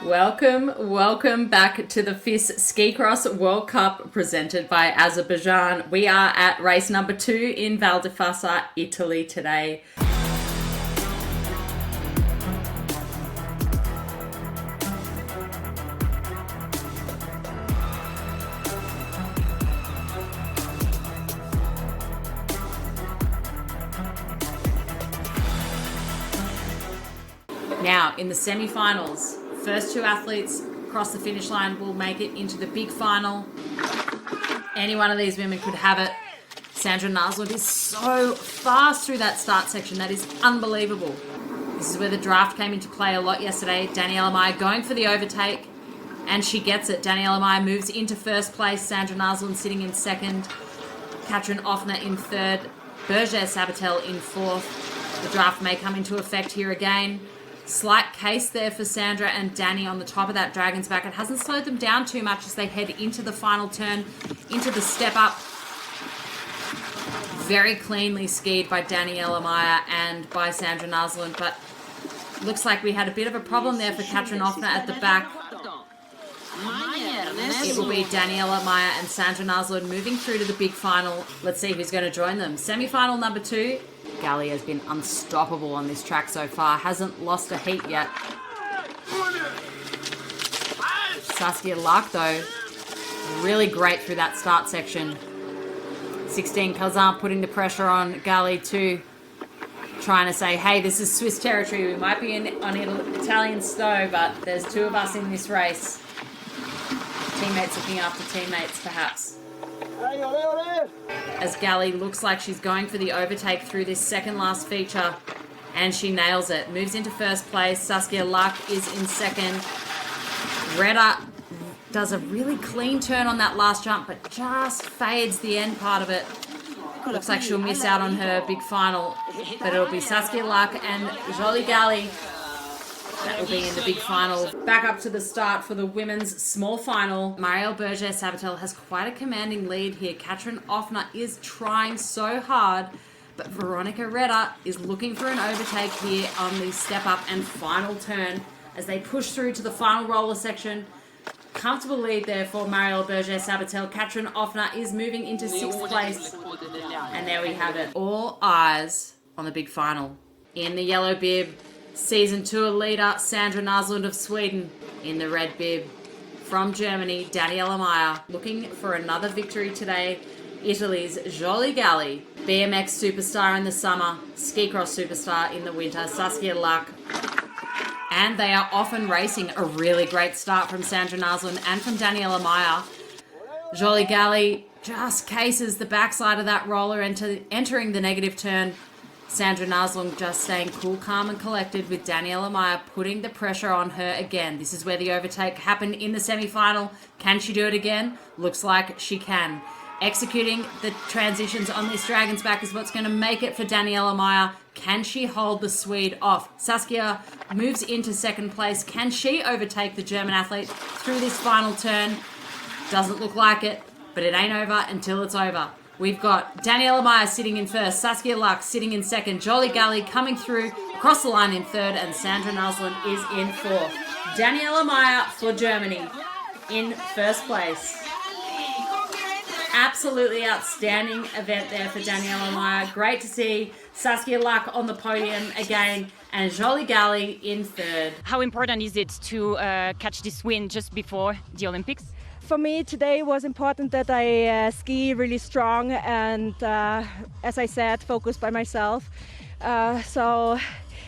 Welcome back to the FIS Ski Cross World Cup presented by Azerbaijan. We are at race number 2 in Val di Fassa, Italy today. Now, in the semi-finals, first 2 athletes across the finish line will make it into the big final. Any one of these women could have it. Sandra Naslund is so fast through that start section. That is unbelievable. This is where the draft came into play a lot yesterday. Daniela Mayer going for the overtake, and she gets it. Daniela Mayer moves into first place. Sandra Naslund sitting in second. Katrin Offner in third. Berger Sabatel in fourth. The draft may come into effect here again. Slight case there for Sandra and Danny on the top of that dragon's back. It hasn't slowed them down too much as they head into the final turn, into the step up. Very cleanly skied by Daniela Mayer and by Sandra Naslund, but looks like we had a bit of a problem there for Katrin Offner at the back. It will be Daniela Mayer and Sandra Naslund moving through to the big final. Let's see who's going to join them. Semi-final number 2. Galley has been unstoppable on this track so far. Hasn't lost a heat yet. Saskia Lark, though, really great through that start section. 16 Kazan putting the pressure on Galley too. Trying to say, hey, this is Swiss territory. We might be on Italian snow, but there's 2 of us in this race. Teammates looking after teammates, perhaps. As Galley looks like she's going for the overtake through this second last feature, and she nails it. Moves into first place. Saskia Lark is in second. Retta does a really clean turn on that last jump, but just fades the end part of it. Looks like she'll miss out on her big final, but it'll be Saskia Lark and Jolie Galley that will be in the big final. Back up to the start for the women's small final. Marielle Berger-Sabatel has quite a commanding lead here. Katrin Offner is trying so hard, but Veronica Retta is looking for an overtake here on the step up and final turn as they push through to the final roller section. Comfortable lead there for Marielle Berger-Sabatel. Katrin Offner is moving into 6th place. And there we have it. All eyes on the big final. In the yellow bib, Season 2 leader Sandra Naslund of Sweden. In the red bib from Germany, Daniela Mayer. Looking for another victory today, Italy's Jolie Galley. BMX superstar in the summer, ski cross superstar in the winter, Saskia Lark. And they are often racing. A really great start from Sandra Naslund and from Daniela Mayer. Jolie Galley just cases the backside of that roller entering the negative turn. Sandra Naslund just staying cool, calm and collected with Daniela Mayer putting the pressure on her again. This is where the overtake happened in the semi-final. Can she do it again? Looks like she can. Executing the transitions on this dragon's back is what's going to make it for Daniela Mayer. Can she hold the Swede off? Saskia moves into 2nd place. Can she overtake the German athlete through this final turn? Doesn't look like it, but it ain't over until it's over. We've got Daniela Mayer sitting in 1st, Saskia Lark sitting in 2nd, Jolie Galley coming through, across the line in 3rd, and Sandra Naslund is in 4th. Daniela Mayer for Germany in 1st place. Absolutely outstanding event there for Daniela Mayer. Great to see Saskia Lark on the podium again, and Jolie Galley in 3rd. How important is it to catch this win just before the Olympics? For me today was important that I ski really strong and as I said, focused by myself. So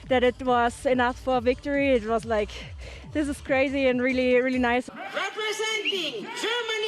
that it was enough for a victory. It was like, this is crazy and really, really nice. Representing Germany